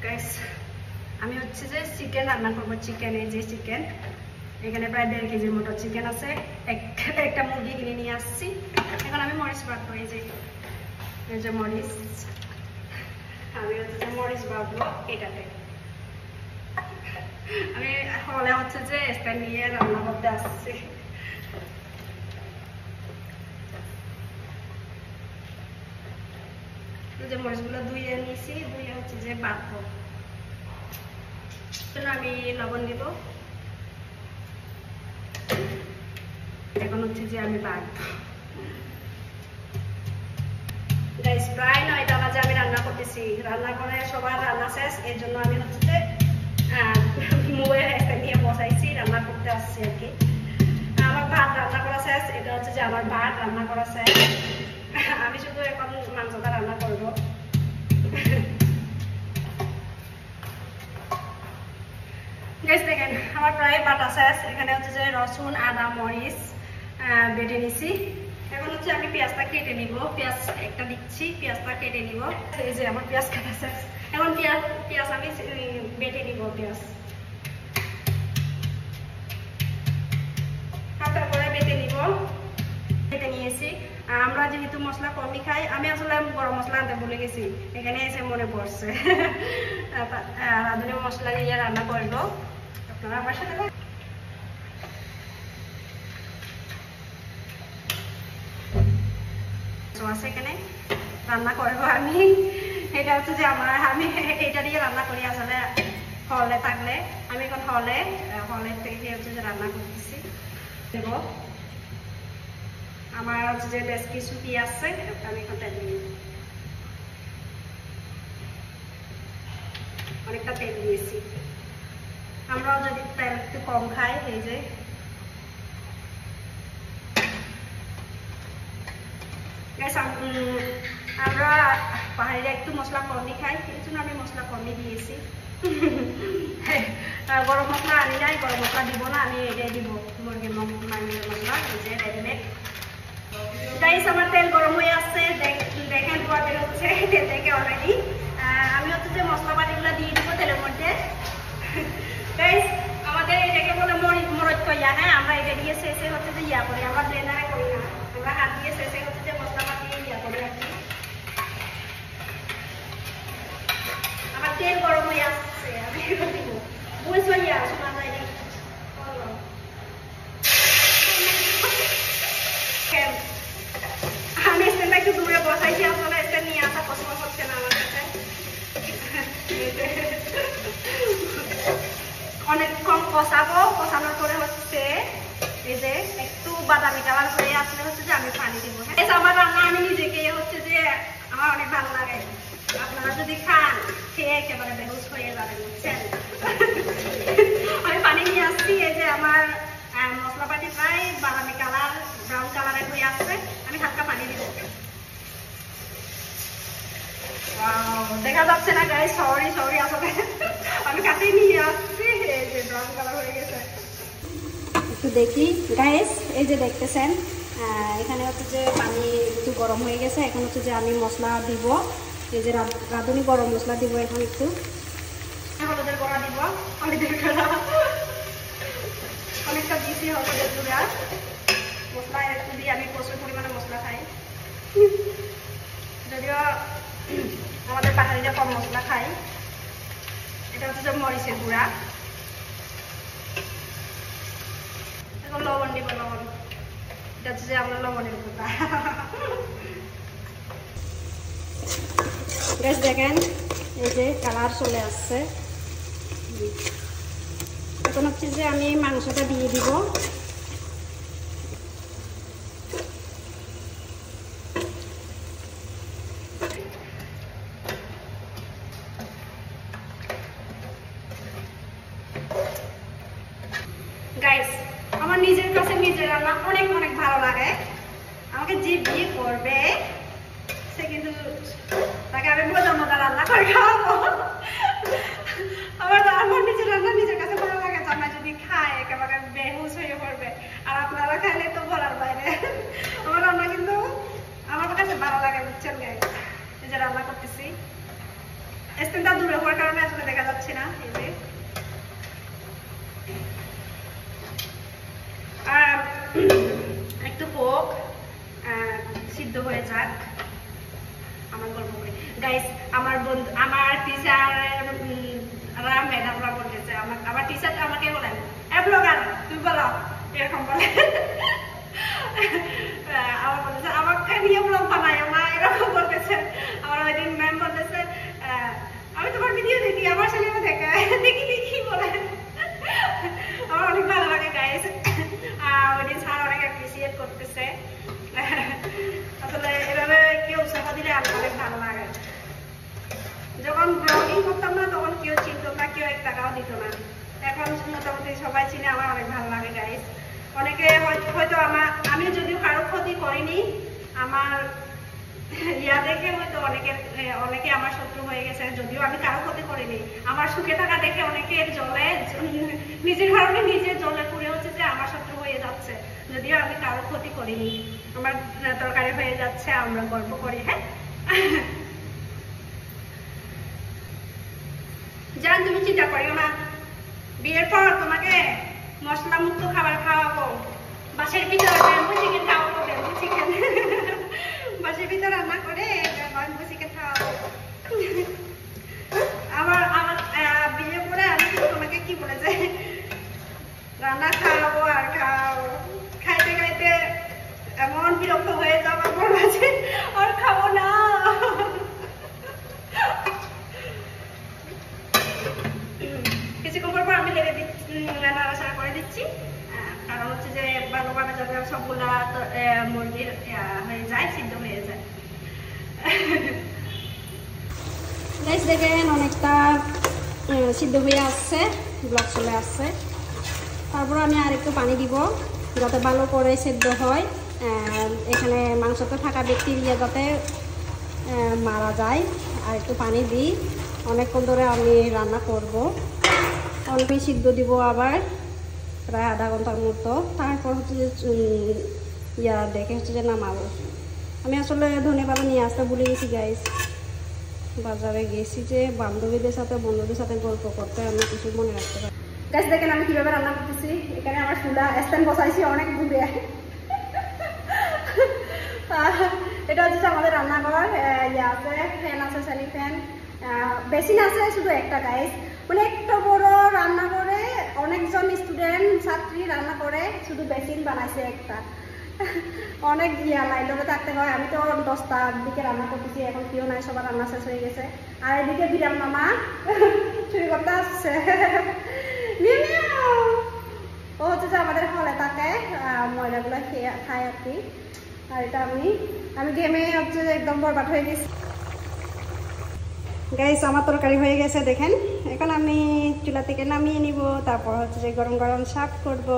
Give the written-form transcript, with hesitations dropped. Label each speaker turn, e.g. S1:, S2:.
S1: Guys আমি হচ্ছে যে চিকেন রান্না করব। চিকেন, এই যে চিকেন, এখানে প্রায় 1.5 কেজির মতো চিকেন আছে। একটা মুরগি কিনে নিয়ে আসছি। এখন আমি মরিচ বাটবো। এই যে মরিচ, আমি হচ্ছে যে মরিচ বাটবো এটাতে। আমি হলে হচ্ছে যে স্ট্যান্ড নিয়ে রান্না করতে আসছি। যে মরিচগুলো ধুয়ে নিয়েছি, ধুয়ে হচ্ছে যে বাটবো। আমি লবণ দিব। এখন হচ্ছে যে আমি বাটবো। গাইস প্রায় 9টা বাজে আমি রান্না করতেছি। রান্না করে সবার রান্না শেষ, এর জন্য আমি হচ্ছে যে মোবাইল একটা নিয়ে বসাইছি, রান্না করতে আসছি আর কি। আমার ভাত রান্না করা শেষ। এটা হচ্ছে যে আমার ভাত রান্না করা শেষ। আমি শুধু এখন মাংসটা রান্না করবো। গাইস দেখেন আমার প্রায় বাটা শেষ। এখানে হচ্ছে যে রসুন, আদা, মরিচ বেটে নিছি। এখন হচ্ছে আমি পেঁয়াজটা কেটে নিব। পেঁয়াজ একটা দিচ্ছি, পেঁয়াজটা কেটে নিব। এই যে আমার পেঁয়াজ কাটা শেষ। এখন পেঁয়াজ আমি বেটে নিব। পেঁয়াজ হালকা করে বেটে নিব। বেটে নিয়েছি। আমরা যেহেতু মশলা কমই খাই, আমি আসলে গরম মশলা আনতে ভুলে গেছি, এখানে এসে মনে পড়ছে। রাঁধুনি মশলা দিয়ে রান্না করব। আপনারা আমার সাথে আছে এখানে রান্না করবো আমি। এটা হচ্ছে যে আমি এটা দিয়ে রান্না করি আসলে হলে থাকলে। আমি এখন হলের থেকে হচ্ছে যে রান্না করতেছি। দেব আমার হচ্ছে যে বেশ কিছু কি আছে, আমি এখন তেল দিই। অনেকটা তেল দিয়েছি। আমরাও যদি তেল একটু কম খাই, এই যে আমরা পাহাড়িরা একটু মশলা কমই খাই, এই জন্য আমি মশলা কমই দিয়েছি। গরম মশলা আনি নাই, গরম মশলা দিব না, আমি এটাই দিব মুরগির মাংসের মশলা, এই যে রেডিমেড। গাইস আমার তেল গরম হয়ে আসছে, দেখেন ধোয়া বের হচ্ছে তেল থেকে অলরেডি। আমি হচ্ছে যে মশলা পাতিগুলো দিয়ে দিব তেলের মধ্যে। গাইস আমাদের এটাকে বলে মরিচ কইয়া। হ্যাঁ, আমরা এটা দিয়ে শেষে হচ্ছে যে ইয়া করি, আমরা ব্লেন্ডারে করি না, আমরা হাত দিয়ে শেষে হচ্ছে যে মশলা পাতি ইয়া করি আর কি। আমার তেল গরম হয়ে আসছে, আমি দিব বুঝছো ইয়া শোনা যায়নি। আমি স্ট্যান্ডটা একটু দূরে বসাইছি, আসলে স্ট্যান্ড নিয়ে আসা পছন্দ হচ্ছে না আমার কাছে। অনেকক্ষণ কষানোর পরে হচ্ছে এই যে একটু বাদামি কালার হয়ে আসলে হচ্ছে যে আমি পানি দিব। হ্যাঁ, আমার রান্না আমি নিজেকে হচ্ছে যে আমার অনেক ভালো লাগে। আপনারা যদি খান, খেয়ে একেবারে বেহুশ হয়ে যাবেন, বুঝছেন। আমি পানি নিয়ে আসছি। এই যে আমার মশলাপাতি প্রায় বাদামি কালার, ব্রাউন কালারের হয়ে আসছে। আমি হালকা পানি দিব। দেখা যাচ্ছে না গাইস, সরি আসলে আমি কাছে নিয়ে আসছি। এই যে ব্রাউন কালার হয়ে গেছে, একটু দেখি গাইস। এই যে দেখতেছেন এখানে হচ্ছে যে পানি একটু গরম হয়ে গেছে। এখন হচ্ছে যে আমি মশলা দিব। এই যে রাঁধুনি গরম মশলা দিব। এখন একটু হলুদের গুঁড়া দিব। হলুদের গুঁড়া অনেকটা দিয়েছি। হলুদের গুঁড়া মশলা একটু দিয়ে, আমি প্রচুর পরিমাণে মশলা খাই, যদিও আমাদের পাহাড়িরা কম মশলা খাই। এটা হচ্ছে যে মরিচের গুঁড়া। এখন লবণ দিব, লবণ। এটা হচ্ছে যে আমরা লবণের গুঁড়া। বেশ দেখেন এই যে কালার চলে আসছে। এখন হচ্ছে যে আমি মাংসটা দিয়ে দিব। গাইস আমার নিজের কাছে নিজের রান্না অনেক অনেক ভালো লাগে। আমাকে যে বিয়ে করবে সে কিন্তু তাকে আমি মজা রান্না করে খাওয়াবো। আমার নিজের রান্না নিজের কাছে ভালো লাগে। জামাই যদি খায় একেবারে বেহুশ হয়ে পড়বে, আর আপনারা খাইলে তো বলার বাইরে। আমার রান্না কিন্তু আমার কাছে ভালো লাগে, বুঝছেন গাইস। এই যে রান্না করতেছি, স্ট্যান্ডটা দূরে হওয়ার কারণে আসলে দেখা যাচ্ছে না। এই যে আর একটু হোক, সিদ্ধ হয়ে যাক, আমার গল্প করে। গাইস আমার বন্ধু, আমার টিচাররা ম্যাডামরা বলতেছে, আমার টিচার আমাকে বলেন ব্লগার তুই বলো, এরকম বলে। আমার বলতেছে আমাকে নিয়ে ব্লগ বানায় না, এরকম বলতেছে। আমার ওই দিন ম্যাম বলতেছে আমি তোমার ভিডিও দেখি, আমার ছেলেও দেখে, দেখি দেখি বলে। আমার অনেক ভালো লাগে গাইস, ওই দিন স্যার অনেক অ্যাপ্রিসিয়েট করতেছে। আসলে এভাবে কেউ উৎসাহ দিলে আমার অনেক ভালো লাগে। যখন ব্লগিং করতাম না তখন কেউ চিনত না, কেউ 1 টাকাও দিত না। এখন মোটামুটি সবাই চিনে, আমার অনেক ভালো লাগে গাইস। অনেকে হয়তো আমি যদিও কারো ক্ষতি করিনি, আমার ইয়া দেখে হয়তো অনেকে আমার শত্রু হয়ে গেছে, যদিও আমি কারো ক্ষতি করিনি। আমার সুখে থাকা দেখে অনেকের জ্বলে, নিজের কারণে নিজের জ্বলে পুড়ে হচ্ছে যে আমার শত্রু হয়ে যাচ্ছে, যদিও আমি কারো ক্ষতি করিনি। আমার তরকারি হয়ে যাচ্ছে, আমরা গল্প করি। হ্যাঁ জান, তুমি চিন্তা করিও না, বিয়ের পর তোমাকে মশলা মুক্ত খাবার খাওয়াবো, বাসের ভিতরে ব্যাম্বু চিকেন খাওয়াবো, ব্যাম্বু চিকেন বাসের ভিতরে রান্না করে ব্যাম্বু চিকেন খাওয়াবো। আমার বিয়ে করে আমি তোমাকে কি বলেছে, রান্না খাওয়াবো আর খাওয়াবো, খাইতে খাইতে এমন বিরক্ত হয়ে যাবো আমার মাঝে, আর খাবো না। কিছুক্ষণ পর আমি লেগে দিচ্ছি, নাড়াচাড়া করে দিচ্ছি, কারণ হচ্ছে যে ভালোভাবে যাতে সবগুলা মুরগির হয়ে যায়, সিদ্ধ হয়ে যায়। গাইস দেখেন অনেকটা সিদ্ধ হয়ে আসছে, ব্লক চলে আসছে। তারপর আমি আর একটু পানি দিব যাতে ভালো করে সিদ্ধ হয়, এখানে মাংসতে থাকা ব্যাকটেরিয়া যাতে মারা যায়। আর একটু পানি দিই, অনেকক্ষণ ধরে আমি রান্না করব, অল্প সিদ্ধ দিব আবার প্রায় আধা ঘন্টার মতো। তারপর হচ্ছে যে দেখে হচ্ছে যে নামাবো। আমি আসলে ধনেপাতা নিয়ে আসতে ভুলে গেছি গাইস, বাজারে গেছি যে বান্ধবীদের সাথে বন্ধুদের সাথে গল্প করতে, আমি কিছু মনে রাখতে পারি। গাইস দেখেন আমি কিভাবে রান্না করতেছি, এখানে আমার চুলা স্ট্যান্ড বসাইছি অনেক দূরে। এটা হচ্ছে আমাদের রান্নাঘর, ইয়ে আছে, ফ্যান আছে, সালি ফ্যান, বেসিন আছে শুধু একটা গাইস। মানে একটা বড় রান্নাঘরে অনেকজন স্টুডেন্ট ছাত্রী রান্না করে, শুধু বেসিন বানাইছে একটা। অনেক লাইনরে থাকতে হয়। আমি তো 10টার দিকে রান্না করতেছি, এখন কেউ নাই, সবার রান্না শেষ হয়ে গেছে। আর এদিকে বিরাম মামা চুরি করতে আসছে। ও হচ্ছে যে আমাদের হলে থাকে, ময়লাগুলো খায় আর কি। আর এটা আমি ঘেমে হচ্ছে যে একদম বরবাদ হয়ে গেছি গাইস। আমার তরকারি হয়ে গেছে দেখেন, এখন আমি চুলা থেকে নামিয়ে নিব, তারপর হচ্ছে যে গরম গরম সার্ভ করবো।